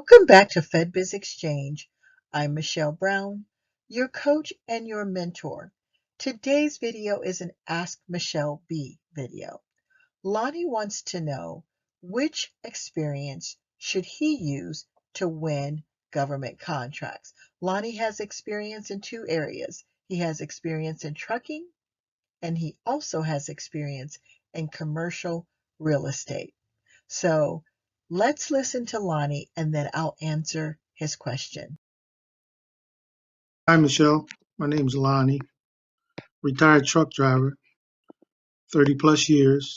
Welcome back to FedBiz Exchange. I'm Michelle Brown, your coach and your mentor. Today's video is an Ask Michelle B video. Lonnie wants to know which experience should he use to win government contracts. Lonnie has experience in two areas. He has experience in trucking and he also has experience in commercial real estate. So let's listen to Lonnie and then I'll answer his question. Hi, Michelle. My name's Lonnie, retired truck driver, 30 plus years,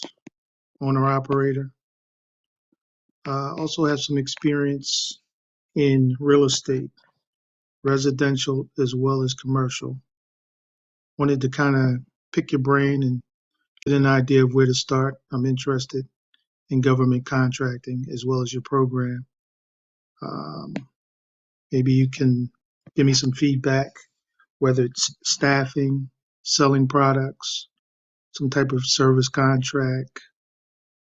owner operator. Also have some experience in real estate, residential as well as commercial. Wanted to kind of pick your brain and get an idea of where to start. I'm interested in government contracting as well as your program. Um, Maybe you can give me some feedback, whether it's staffing, selling products, some type of service contract,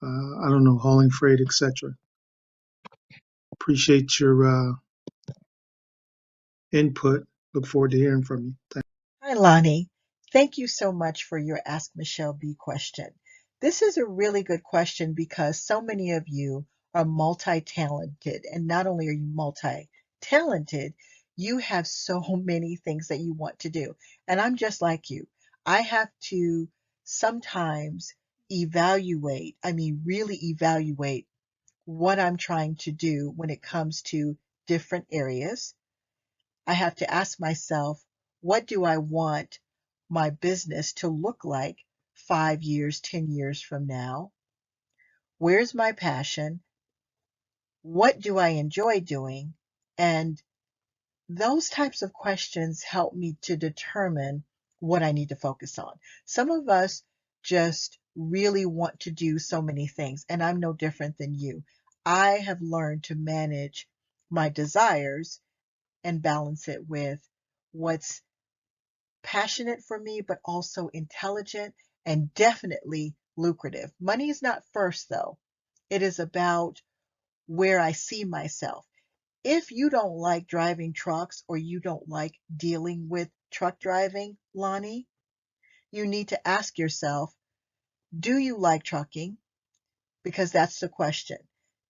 I don't know, hauling freight, etc. Appreciate your input. Look forward to hearing from you. Thanks. Hi, Lonnie. Thank you so much for your Ask Michelle B question. This is a really good question because so many of you are multi-talented, and not only are you multi-talented, you have so many things that you want to do. And I'm just like you. I have to sometimes really evaluate what I'm trying to do when it comes to different areas. I have to ask myself, what do I want my business to look like 5 years, 10 years from now? Where's my passion? What do I enjoy doing? And those types of questions help me to determine what I need to focus on. Some of us just really want to do so many things, and I'm no different than you. I have learned to manage my desires and balance it with what's passionate for me, but also intelligent and definitely lucrative. Money is not first, though. It is about where I see myself. If you don't like driving trucks or you don't like dealing with truck driving, Lonnie, you need to ask yourself, do you like trucking? Because that's the question.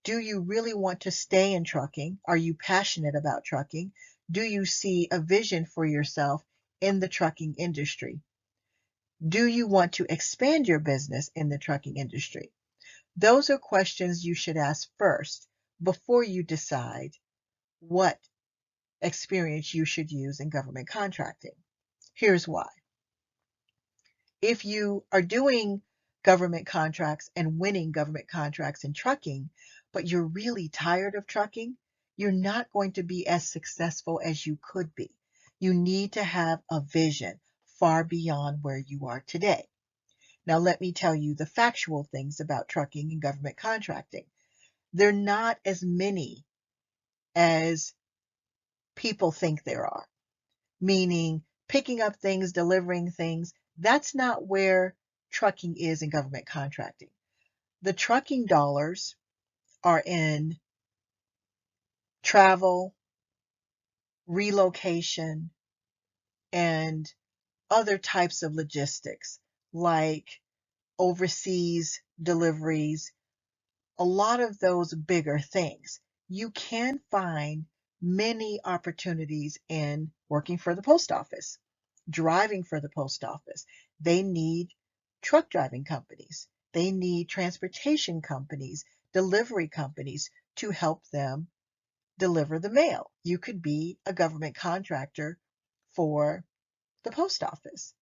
Do you really want to stay in trucking? Are you passionate about trucking? Do you see a vision for yourself in the trucking industry? Do you want to expand your business in the trucking industry? Those are questions you should ask first before you decide what experience you should use in government contracting. Here's why. If you are doing government contracts and winning government contracts in trucking, but you're really tired of trucking, you're not going to be as successful as you could be. You need to have a vision far beyond where you are today. Now, let me tell you the factual things about trucking and government contracting. They're not as many as people think there are, meaning picking up things, delivering things. That's not where trucking is in government contracting. The trucking dollars are in travel, relocation, and other types of logistics like overseas deliveries, a lot of those bigger things. You can find many opportunities in working for the post office, driving for the post office. They need truck driving companies. They need transportation companies, delivery companies to help them deliver the mail. You could be a government contractor for the post office.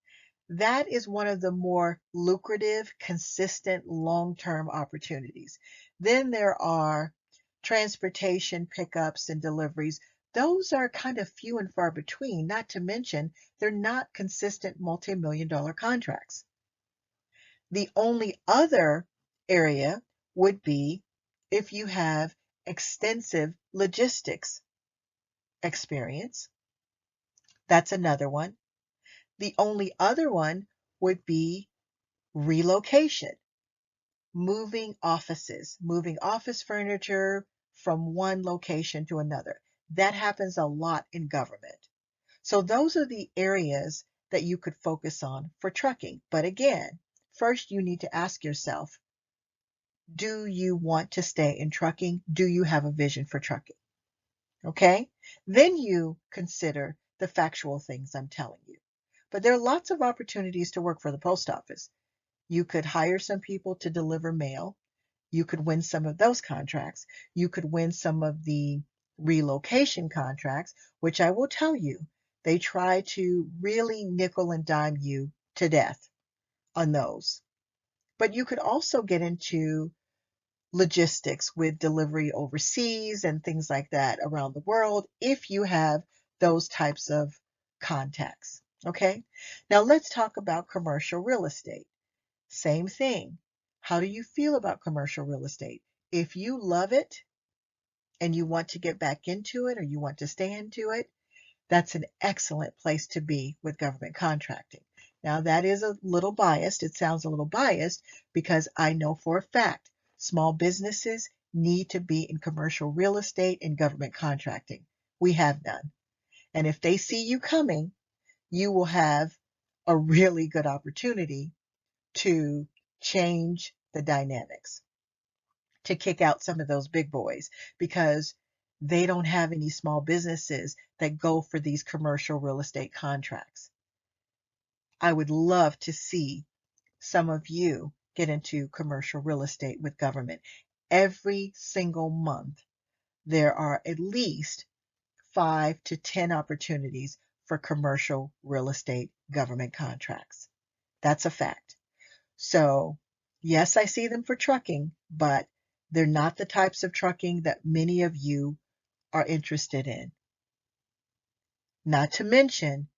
That is one of the more lucrative, consistent, long-term opportunities. Then there are transportation pickups and deliveries. Those are kind of few and far between, not to mention they're not consistent multi-million-dollar contracts. The only other area would be if you have extensive logistics experience. That's another one. The only other one would be relocation, moving offices, moving office furniture, from one location to another. That happens a lot in government. So those are the areas that you could focus on for trucking. But again, first you need to ask yourself, do you want to stay in trucking? Do you have a vision for trucking? Okay? Then you consider the factual things I'm telling you. But there are lots of opportunities to work for the post office. You could hire some people to deliver mail. You could win some of those contracts. You could win some of the relocation contracts, which I will tell you, they try to really nickel and dime you to death on those. But you could also get into logistics with delivery overseas and things like that around the world if you have those types of contacts. Okay, now let's talk about commercial real estate. Same thing. How do you feel about commercial real estate? If you love it and you want to get back into it or you want to stay into it, that's an excellent place to be with government contracting. Now, that is a little biased. It sounds a little biased because I know for a fact small businesses need to be in commercial real estate and government contracting. We have none. And if they see you coming, you will have a really good opportunity to change the dynamics, to kick out some of those big boys because they don't have any small businesses that go for these commercial real estate contracts. I would love to see some of you get into commercial real estate with government. Every single month, there are at least 5 to 10 opportunities for commercial real estate government contracts. That's a fact. So, yes, I see them for trucking, but they're not the types of trucking that many of you are interested in. Not to mention,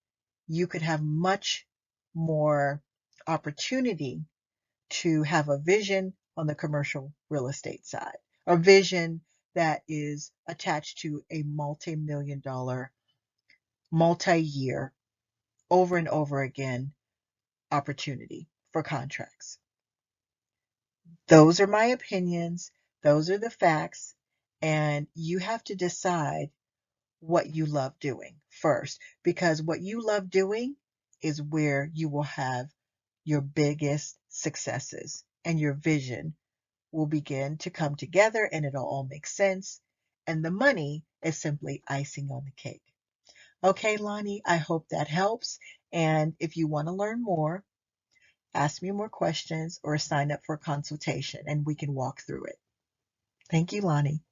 you could have much more opportunity to have a vision on the commercial real estate side, a vision that is attached to a multi-million dollar, multi-year, over and over again opportunity for contracts. Those are my opinions. Those are the facts. And you have to decide what you love doing first, because what you love doing is where you will have your biggest successes and your vision will begin to come together and it'll all make sense. And the money is simply icing on the cake. Okay, Lonnie, I hope that helps. And if you want to learn more, ask me more questions or sign up for a consultation and we can walk through it. Thank you, Lonnie.